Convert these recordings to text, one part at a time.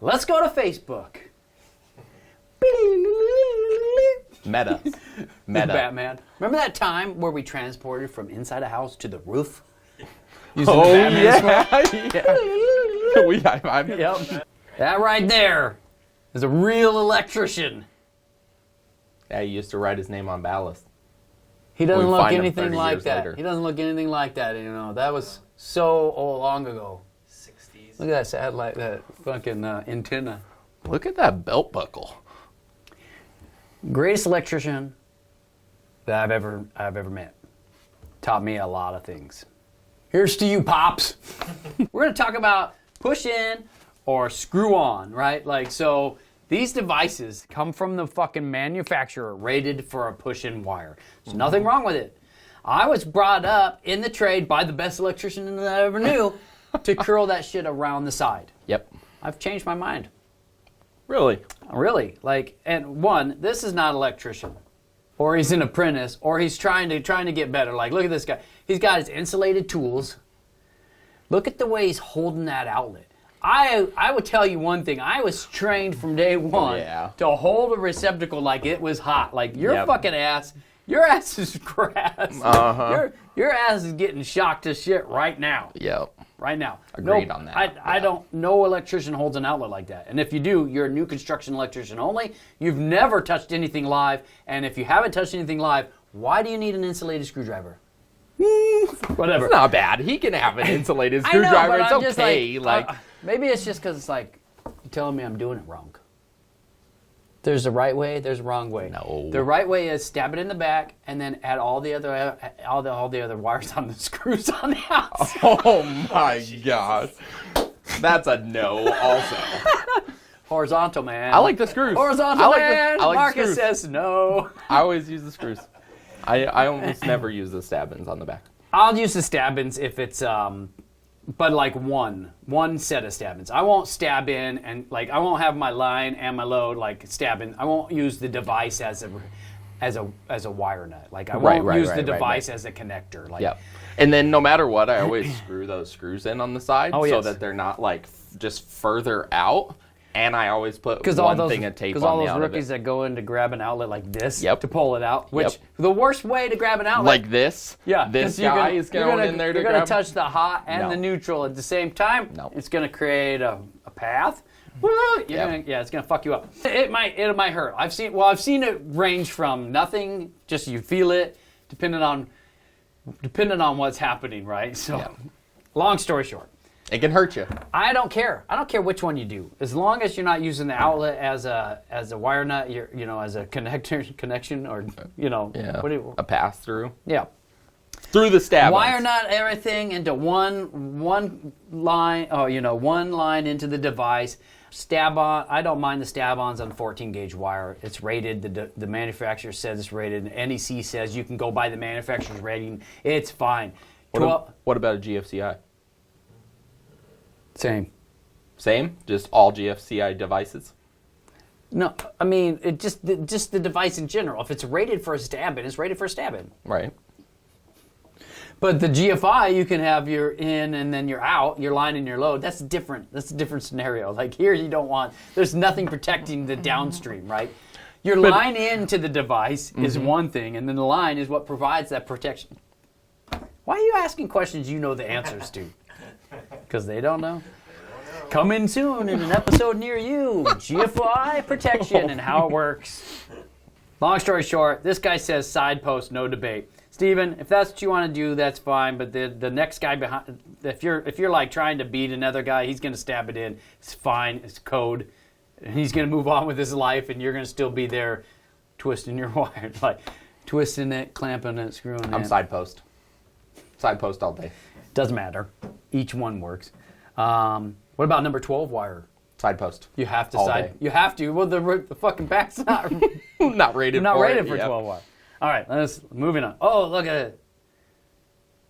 Let's go to Facebook. Meta. Batman. Remember that time where we transported from inside a house to the roof? Oh, yeah. Yep. That right there is a real electrician. Yeah, he used to write his name on ballast. He doesn't We look find him anything 30 like years that. later. He doesn't look anything like that, you know. That was so long ago. 60s. Look at that satellite, that fucking antenna. Look at that belt buckle. Greatest electrician that I've ever met. Taught me a lot of things. Here's to you, Pops. We're going to talk about push in or screw on, right? Like, so these devices come from the fucking manufacturer rated for a push-in wire. There's nothing wrong with it. I was brought up in the trade by the best electrician that I ever knew to curl that shit around the side. Yep. I've changed my mind. Really? Really? Like, and one, this is not an electrician. Or he's an apprentice, or he's trying to get better. Like, look at this guy. He's got his insulated tools. Look at the way he's holding that outlet. I would tell you one thing. I was trained from day one to hold a receptacle like it was hot. Like, your fucking ass, your ass is grass. Your ass is getting shocked to shit right now. Yep. Right now. Agreed on that. I don't, no electrician holds an outlet like that. And if you do, you're a new construction electrician only. You've never touched anything live. And if you haven't touched anything live, why do you need an insulated screwdriver? Whatever. It's not bad. He can have an insulated screwdriver. I know, it's okay. Like, maybe it's just because it's like, you're telling me I'm doing it wrong. There's a right way, there's a wrong way. No. The right way is stab it in the back and then add all the other wires on the screws on the outside. oh my gosh. That's a no also. Horizontal, man. I like the screws. Horizontal, man. I like Marcus the screws. says no. I always use the screws. I almost never use the stabbins on the back. I'll use the stabbins if it's but like one set of stabbins. I won't stab in and like I won't have my line and my load like stabbing. I won't use the device as a wire nut. Like I won't use the device as a connector. Like, yeah. And then no matter what, I always screw those screws in on the side so that they're not like just further out. And I always put one thing of tape on the all those out rookies of it. that go in to grab an outlet like this to pull it out, which the worst way to grab an outlet. Like this? Yeah. This guy is going in there to grab. You're going to touch the hot and the neutral at the same time. No. It's going to create a path. It's going to fuck you up. It might hurt. I've seen it range from nothing, just you feel it, depending on what's happening, right? So, long story short. It can hurt you. I don't care. I don't care which one you do, as long as you're not using the outlet as a wire nut, as a connection, or a pass through. Yeah. Through the stab. Wire nut everything into one line. One line into the device. Stab on. I don't mind the stab-ons on 14 gauge wire. It's rated. The manufacturer says it's rated. NEC says you can go by the manufacturer's rating. It's fine. What about a GFCI? Same? Just all GFCI devices? No, I mean, it just the device in general. If it's rated for a stab-in, it's rated for a stab-in. Right. But the GFI, you can have your in and then your out, your line and your load. That's different. That's a different scenario. Like here, you don't want, there's nothing protecting the downstream, right? Your line into the device is one thing, and then the line is what provides that protection. Why are you asking questions you know the answers to? Because they don't know? Coming soon in an episode near you, GFI protection and how it works. Long story short, this guy says side post, no debate. Steven, if that's what you want to do, that's fine. But the next guy behind, if you're like trying to beat another guy, he's going to stab it in. It's fine. It's code. And he's going to move on with his life, and you're going to still be there twisting your wire. Like twisting it, clamping it, screwing it. I'm side post. Side post all day. Doesn't matter. Each one works. What about number 12 wire? Side post. You have to all side. Day. You have to. Well, the fucking back's not not rated. Not for rated it, for 12 wire. All right, let's moving on. Oh, look at it.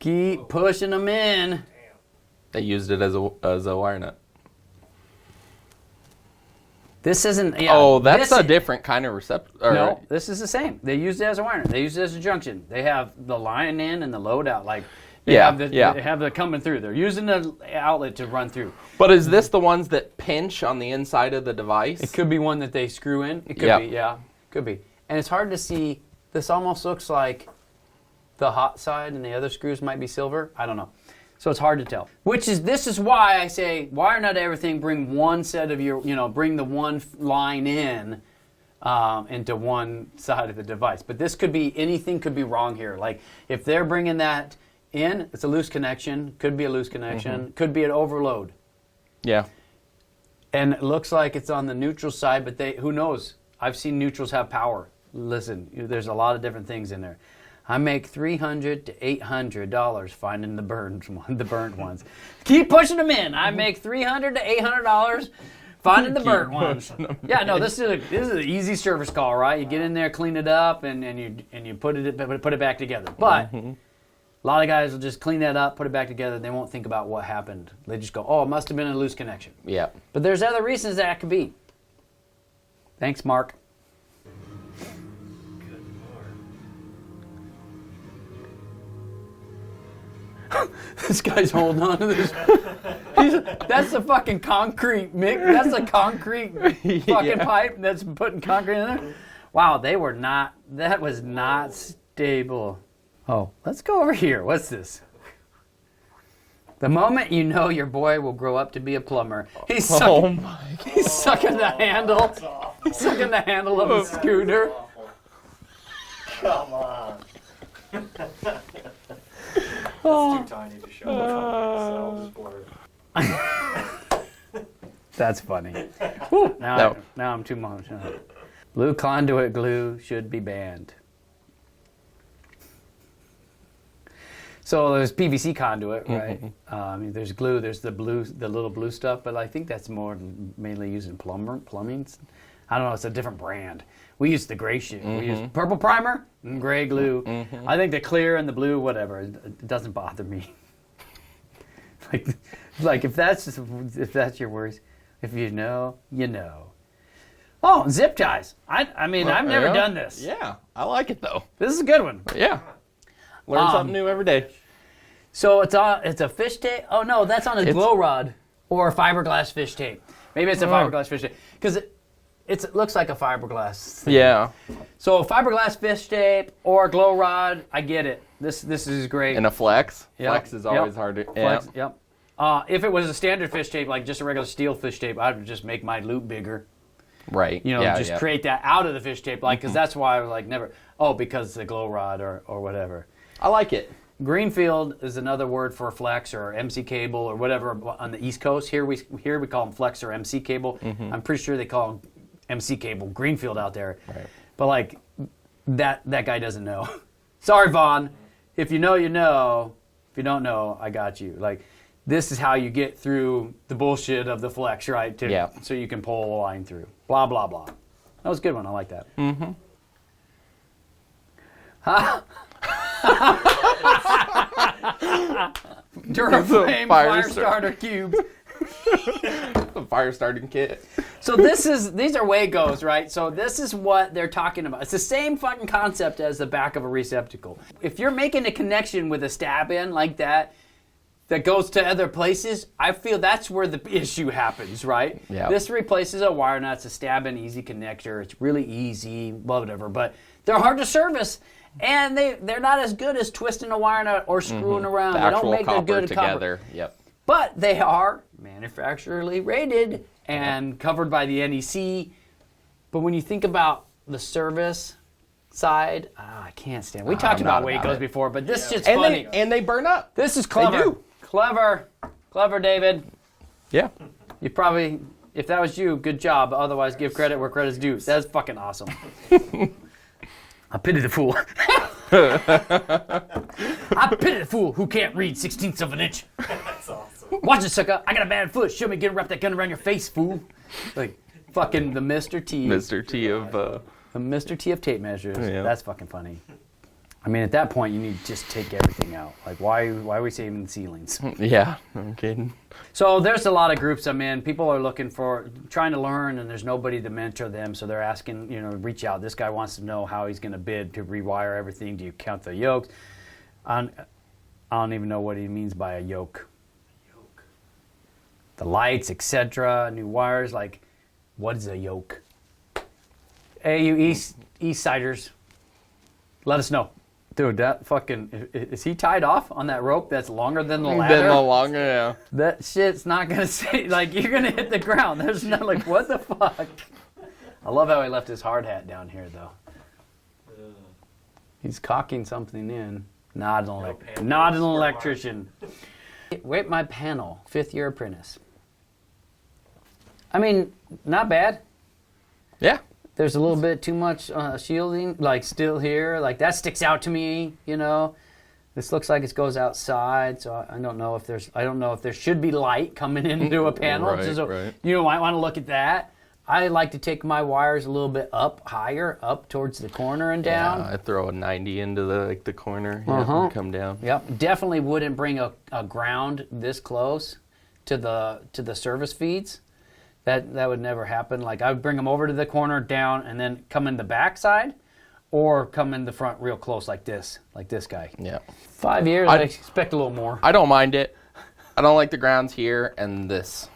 Keep pushing them in. They used it as a wire nut. This isn't. Yeah, oh, that's a different kind of receptor. No, this is the same. They used it as a wire nut. They used it as a junction. They have the line in and the load out. Like They have the coming through. They're using the outlet to run through. But is this the ones that pinch on the inside of the device? It could be one that they screw in. It could be, could be. And it's hard to see. This almost looks like the hot side, and the other screws might be silver. I don't know. So it's hard to tell. This is why I say, wire nut everything. Bring one set of bring the one line in into one side of the device. But this could be, anything could be wrong here. Like if they're bringing that in, it's a loose connection. Could be a loose connection. Could be an overload. Yeah. And it looks like it's on the neutral side, but who knows? I've seen neutrals have power. Listen, there's a lot of different things in there. I make $300 to $800 finding the burnt ones. Keep pushing them in. I make $300 to $800 finding the burnt ones. Yeah, no, this is an easy service call, right? You get in there, clean it up, and you put it back together. But a lot of guys will just clean that up, put it back together. They won't think about what happened. They just go, "Oh, it must have been a loose connection." Yeah. But there's other reasons that could be. Thanks, Mark. This guy's holding on to this. That's a fucking concrete mix. That's a concrete fucking pipe that's putting concrete in there. Wow, that was not stable. Oh, let's go over here. What's this? The moment you know your boy will grow up to be a plumber, he's sucking the handle. He's sucking the handle of a scooter. Come on. It's too tiny to show the company, so I'll just blur. That's funny. Woo, now I'm too much. Blue conduit glue should be banned. So there's PVC conduit, right? There's glue. There's the little blue stuff, but I think that's mainly used in plumbing. I don't know. It's a different brand. We use the gray shit. We use purple primer and gray glue. I think the clear and the blue, whatever, it doesn't bother me. like if that's your worries, if you know, you know. Oh, zip ties. I've never done this. Yeah, I like it though. This is a good one. Yeah. Learn something new every day. So it's a fish tape. Oh no, that's on a glow rod or a fiberglass fish tape. Maybe it's a fiberglass fish tape because it looks like a fiberglass thing. Yeah. So fiberglass fish tape or glow rod, I get it. This is great. And a flex. Yep. Flex is always hard to. Flex. Yep. If it was a standard fish tape, like just a regular steel fish tape, I would just make my loop bigger. Right. Create that out of the fish tape, because that's why I was like never. Oh, because it's a glow rod or whatever. I like it. Greenfield is another word for flex or MC cable or whatever on the East Coast. Here we call them flex or MC cable. I'm pretty sure they call them MC cable. Greenfield out there. Right. But like that guy doesn't know. Sorry, Vaughn. If you know, you know. If you don't know, I got you. Like this is how you get through the bullshit of the flex, right? So you can pull a line through. Blah blah blah. That was a good one. I like that. Duraflame fire starter cubes. A fire starting kit. So these are Wagos, right? So this is what they're talking about. It's the same fucking concept as the back of a receptacle. If you're making a connection with a stab in like that goes to other places, I feel that's where the issue happens, right? Yeah. This replaces a wire nut. It's a stab in easy connector. It's really easy, whatever. But they're hard to service. And they're not as good as twisting a wire nut or screwing around. The they don't make a good together. Copper. Yep. But they are manufacturerly rated and covered by the NEC. But when you think about the service side, I can't stand it. We talked about Wagos before, but this shit's funny. And they burn up. This is clever. They do. Clever, David. Yeah. You probably, if that was you, good job. Otherwise, give credit where credit's due. That's fucking awesome. I pity the fool. I pity the fool who can't read 1/16 of an inch. That's awesome. Watch it, sucker. I got a bad foot. Show me, wrap that gun around your face, fool. Like, fucking the Mr. T. Mr. T of... The Mr. T of tape measures. Yeah. That's fucking funny. I mean, at that point, you need to just take everything out. Like, why are we saving the ceilings? Yeah, I'm kidding. So there's a lot of groups I'm in. People are trying to learn, and there's nobody to mentor them. So they're asking, reach out. This guy wants to know how he's going to bid to rewire everything. Do you count the yokes? I don't even know what he means by a yoke. The lights, etc., new wires, like, what is a yoke? Hey, you East Siders, let us know. Dude, that fucking, is he tied off on that rope that's longer than the ladder? Been no longer, yeah. That shit's not gonna say, like, you're gonna hit the ground. There's not, like, what the fuck? I love how he left his hard hat down here, though. He's cocking something in. Not an electrician. Rate my panel, 5th year apprentice. I mean, not bad. Yeah. There's a little bit too much shielding, like still here. Like that sticks out to me, you know. This looks like it goes outside, so I don't know if there should be light coming into a panel. Right, so right. You might want to look at that. I like to take my wires a little bit higher, up towards the corner and down. Yeah, I throw a 90 into the corner, and come down. Yep, definitely wouldn't bring a ground this close to the service feeds. That would never happen. Like I would bring them over to the corner, down, and then come in the back side, or come in the front real close like this guy. Yeah. 5 years, I expect a little more. I don't mind it. I don't like the grounds here, and this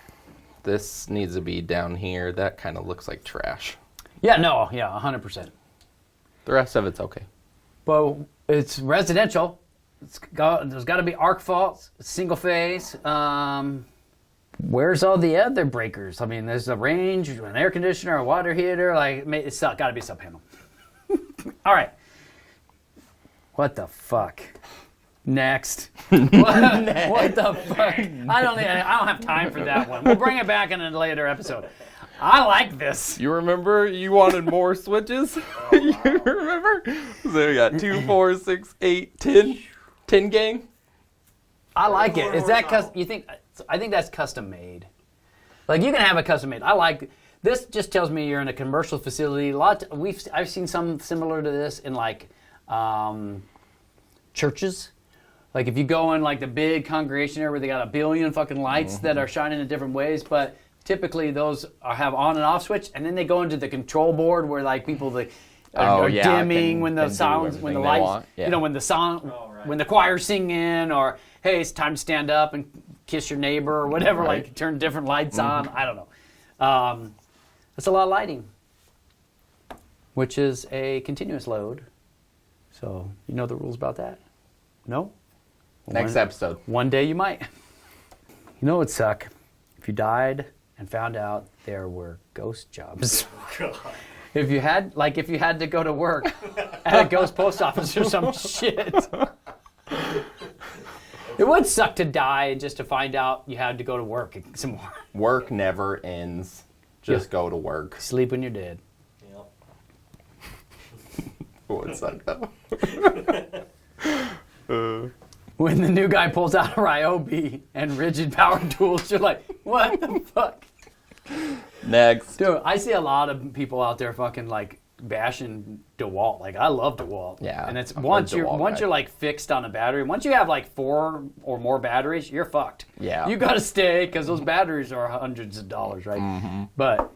needs to be down here. That kind of looks like trash. Yeah, 100%. The rest of it's okay. But it's residential. There's got to be arc faults, single phase. Where's all the other breakers? I mean, there's a range, an air conditioner, a water heater. Like, it's got to be a sub panel. All right. What the fuck? Next. What the fuck? I don't have time for that one. We'll bring it back in a later episode. I like this. You remember you wanted more switches? You remember? So we got 2, 4, 6, 8, 10. 10 gang? I like it. Is that you think? I think that's custom made. Like you can have a custom made. I like this. Just tells me you're in a commercial facility. I've seen some similar to this in like churches. Like if you go in like the big congregation area where they got a billion fucking lights that are shining in different ways, but typically those have on and off switch, and then they go into the control board where like people are dimming when the sounds, when the lights, when the song, when the choir's singing, or hey, it's time to stand up and kiss your neighbor or whatever. Right. Like turn different lights on. I don't know. That's a lot of lighting, which is a continuous load. So you know the rules about that? No. Next episode. One day you might. You know what would suck? If you died and found out there were ghost jobs. God. If you had to go to work at a ghost post office or some shit. It would suck to die just to find out you had to go to work some more. Work never ends. Just go to work. Sleep when you're dead. Yep. It would suck though. When the new guy pulls out a Ryobi and rigid power tools, you're like, what the fuck? Next. Dude, I see a lot of people out there fucking like bashing DeWalt. Like I love DeWalt. Yeah. And it's once you're like fixed on a battery, once you have like 4 or more batteries, you're fucked. Yeah. You gotta stay because those batteries are hundreds of dollars, right? Mm-hmm. But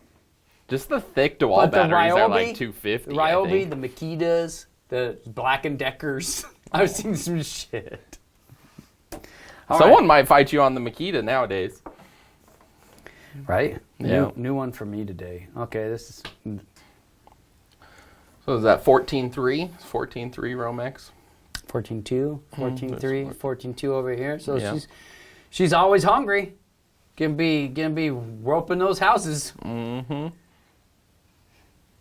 just the thick DeWalt batteries are like $250. Ryobi, the Makitas, the Black & Deckers. I've seen some shit. Someone might fight you on the Makita nowadays. Right? Yeah. New one for me today. Okay, this is... So is that 14.3? 14.3 Romex? 14.2, 14.3, 14.2 over here. So she's always hungry. Gonna be roping those houses. Mm-hmm.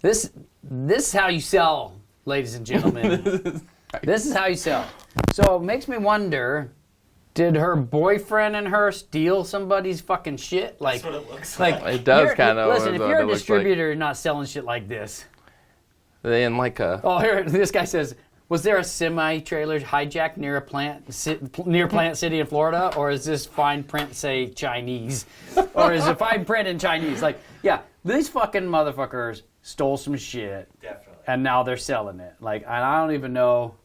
This is how you sell, ladies and gentlemen. This is how you sell. So it makes me wonder, did her boyfriend and her steal somebody's fucking shit? Like, that's what it looks like. It does kind of. Listen, if you're a distributor, you're not selling shit like this. They in like a... Oh, here, this guy says, was there a semi-trailer hijacked near Plant City in Florida? Or is this fine print say Chinese? Or is it fine print in Chinese? Like, yeah, these fucking motherfuckers stole some shit. Definitely. And now they're selling it. Like, and I don't even know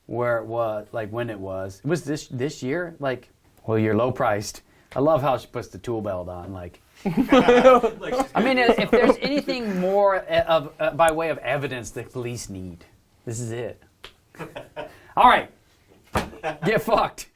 where it was, like when it was. Was this year? Like, well, you're low priced. I love how she puts the tool belt on, like... I mean, if there's anything more by way of evidence the police need, this is it. All right. Get fucked.